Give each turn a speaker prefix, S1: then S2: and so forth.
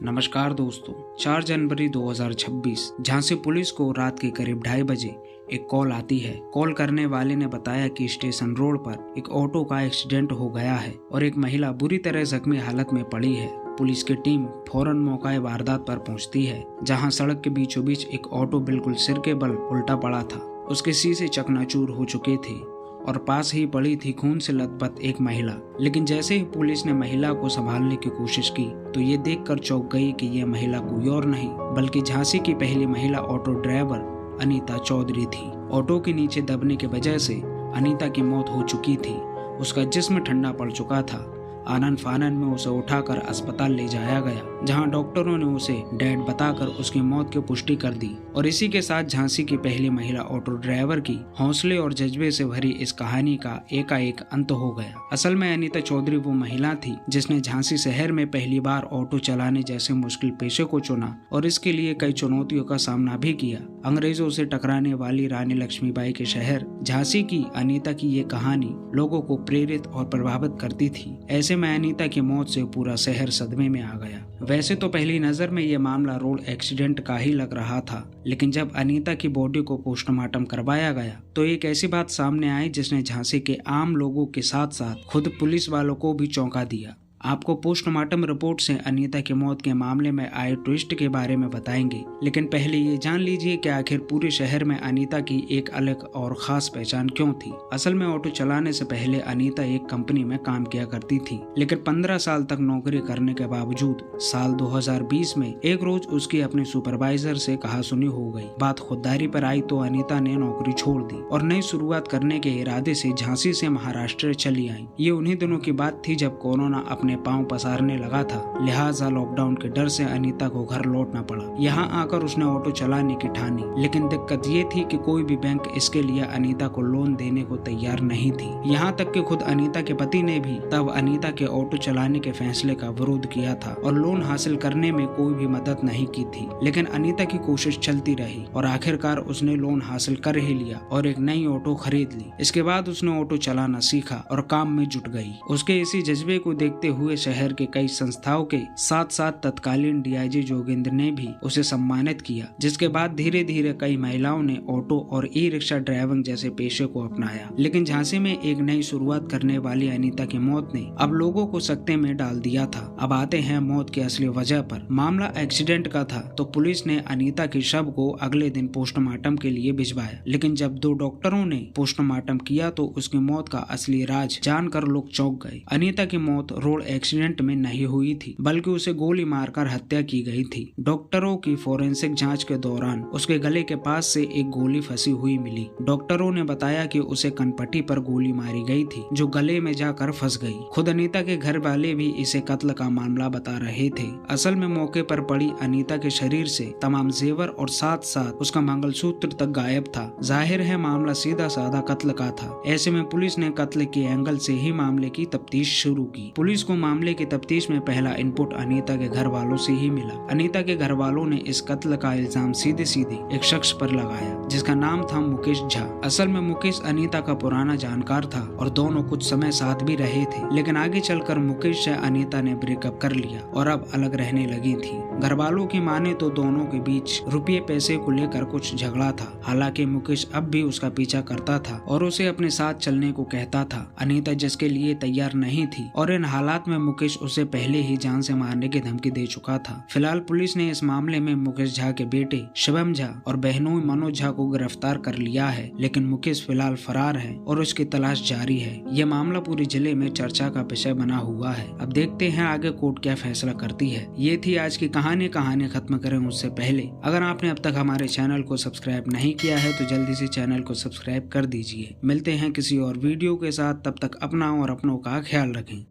S1: नमस्कार दोस्तों, 4 जनवरी 2026 झांसी पुलिस को रात के करीब 2:30 बजे एक कॉल आती है। कॉल करने वाले ने बताया कि स्टेशन रोड पर एक ऑटो का एक्सीडेंट हो गया है और एक महिला बुरी तरह जख्मी हालत में पड़ी है। पुलिस की टीम फौरन मौका वारदात पर पहुंचती है, जहां सड़क के बीचों बीच एक ऑटो बिल्कुल सिर के बल उल्टा पड़ा था। उसके शीशे चकनाचूर हो चुके थे और पास ही पड़ी थी खून से लथपथ एक महिला। लेकिन जैसे ही पुलिस ने महिला को संभालने की कोशिश की तो ये देखकर चौंक गई कि यह महिला कोई और नहीं बल्कि झांसी की पहली महिला ऑटो ड्राइवर अनीता चौधरी थी। ऑटो के नीचे दबने की वजह से अनीता की मौत हो चुकी थी। उसका जिस्म ठंडा पड़ चुका था। आनन फानन में उसे उठाकर अस्पताल ले जाया गया, जहां डॉक्टरों ने उसे डेड बताकर उसकी मौत की पुष्टि कर दी। और इसी के साथ झांसी की पहली महिला ऑटो ड्राइवर की हौसले और जज्बे से भरी इस कहानी का एकाएक अंत हो गया। असल में अनीता चौधरी वो महिला थी जिसने झांसी शहर में पहली बार ऑटो चलाने जैसे मुश्किल पेशे को चुना और इसके लिए कई चुनौतियों का सामना भी किया। अंग्रेजों से टकराने वाली रानी लक्ष्मीबाई के शहर झांसी की अनीता की ये कहानी लोगों को प्रेरित और प्रभावित करती थी। ऐसे में अनीता की मौत से पूरा शहर सदमे में आ गया। वैसे तो पहली नजर में ये मामला रोड एक्सीडेंट का ही लग रहा था, लेकिन जब अनीता की बॉडी को पोस्टमार्टम करवाया गया तो एक ऐसी बात सामने आई जिसने झांसी के आम लोगों के साथ साथ खुद पुलिस वालों को भी चौंका दिया। आपको पोस्टमार्टम रिपोर्ट से अनीता की मौत के मामले में आए ट्विस्ट के बारे में बताएंगे, लेकिन पहले ये जान लीजिए कि आखिर पूरे शहर में अनीता की एक अलग और खास पहचान क्यों थी। असल में ऑटो चलाने से पहले अनीता एक कंपनी में काम किया करती थी, लेकिन 15 साल तक नौकरी करने के बावजूद साल 2020 में एक रोज उसकी अपने सुपरवाइजर से कहासुनी हो गई। बात खुददारी पर आई तो अनीता ने नौकरी छोड़ दी और नई शुरुआत करने के इरादे से झांसी से महाराष्ट्र चली आई। ये उन्हीं दिनों की बात थी जब कोरोना अपने पांव पसारने लगा था, लिहाजा लॉकडाउन के डर से अनीता को घर लौटना पड़ा। यहाँ आकर उसने ऑटो चलाने की ठानी, लेकिन दिक्कत ये थी कि कोई भी बैंक इसके लिए अनीता को लोन देने को तैयार नहीं थी। यहाँ तक कि खुद अनीता के पति ने भी तब अनीता के ऑटो चलाने के फैसले का विरोध किया था और लोन हासिल करने में कोई भी मदद नहीं की थी। लेकिन अनीता की कोशिश चलती रही और आखिरकार उसने लोन हासिल कर ही लिया और एक नई ऑटो खरीद ली। इसके बाद उसने ऑटो चलाना सीखा और काम में जुट गई। उसके इसी जज्बे को देखते हुए शहर के कई संस्थाओं के साथ साथ तत्कालीन डीआईजी जोगेंद्र ने भी उसे सम्मानित किया, जिसके बाद धीरे धीरे कई महिलाओं ने ऑटो और ई रिक्शा ड्राइविंग जैसे पेशे को अपनाया। लेकिन झांसी में एक नई शुरुआत करने वाली अनीता की मौत ने अब लोगों को सकते में डाल दिया था। अब आते हैं मौत की असली वजह पर। मामला एक्सीडेंट का था तो पुलिस ने अनीता के शव को अगले दिन पोस्टमार्टम के लिए भिजवाया, लेकिन जब 2 डॉक्टरों ने पोस्टमार्टम किया तो उसकी मौत का असली राज जानकर लोग चौंक गए। अनीता की मौत रोड एक्सीडेंट में नहीं हुई थी, बल्कि उसे गोली मारकर हत्या की गई थी। डॉक्टरों की फोरेंसिक जांच के दौरान उसके गले के पास से एक गोली फंसी हुई मिली। डॉक्टरों ने बताया कि उसे कनपट्टी पर गोली मारी गई थी, जो गले में जाकर फंस गई। खुद अनीता के घर वाले भी इसे कत्ल का मामला बता रहे थे। असल में मौके पर पड़ी अनीता के शरीर से तमाम जेवर और साथ साथ उसका मंगलसूत्र तक गायब था। जाहिर है मामला सीधा साधा कत्ल का था। ऐसे में पुलिस ने कत्ल के एंगल से ही मामले की तफ्तीश शुरू की। पुलिस को मामले की तफ्तीश में पहला इनपुट अनीता के घर वालों से ही मिला। अनीता के घर वालों ने इस कत्ल का इल्जाम सीधे सीधे एक शख्स पर लगाया, जिसका नाम था मुकेश झा। असल में मुकेश अनीता का पुराना जानकार था और दोनों कुछ समय साथ भी रहे थे, लेकिन आगे चलकर मुकेश से अनीता ने ब्रेकअप कर लिया और अब अलग रहने लगी थी। घर वालों की माने तो दोनों के बीच रुपये पैसे को लेकर कुछ झगड़ा था। हालांकि मुकेश अब भी उसका पीछा करता था और उसे अपने साथ चलने को कहता था। अनीता जिसके लिए तैयार नहीं थी और इन हालात में मुकेश उसे पहले ही जान से मारने की धमकी दे चुका था। फिलहाल पुलिस ने इस मामले में मुकेश झा के बेटे शिवम झा और बहनोई मनोज झा को गिरफ्तार कर लिया है, लेकिन मुकेश फिलहाल फरार है और उसकी तलाश जारी है। यह मामला पूरे जिले में चर्चा का विषय बना हुआ है। अब देखते हैं आगे कोर्ट क्या फैसला करती है। ये थी आज की कहानी खत्म करें उससे पहले अगर आपने अब तक हमारे चैनल को सब्सक्राइब नहीं किया है तो जल्दी से चैनल को सब्सक्राइब कर दीजिए। मिलते हैं किसी और वीडियो के साथ, तब तक अपना और अपनों का ख्याल रखें।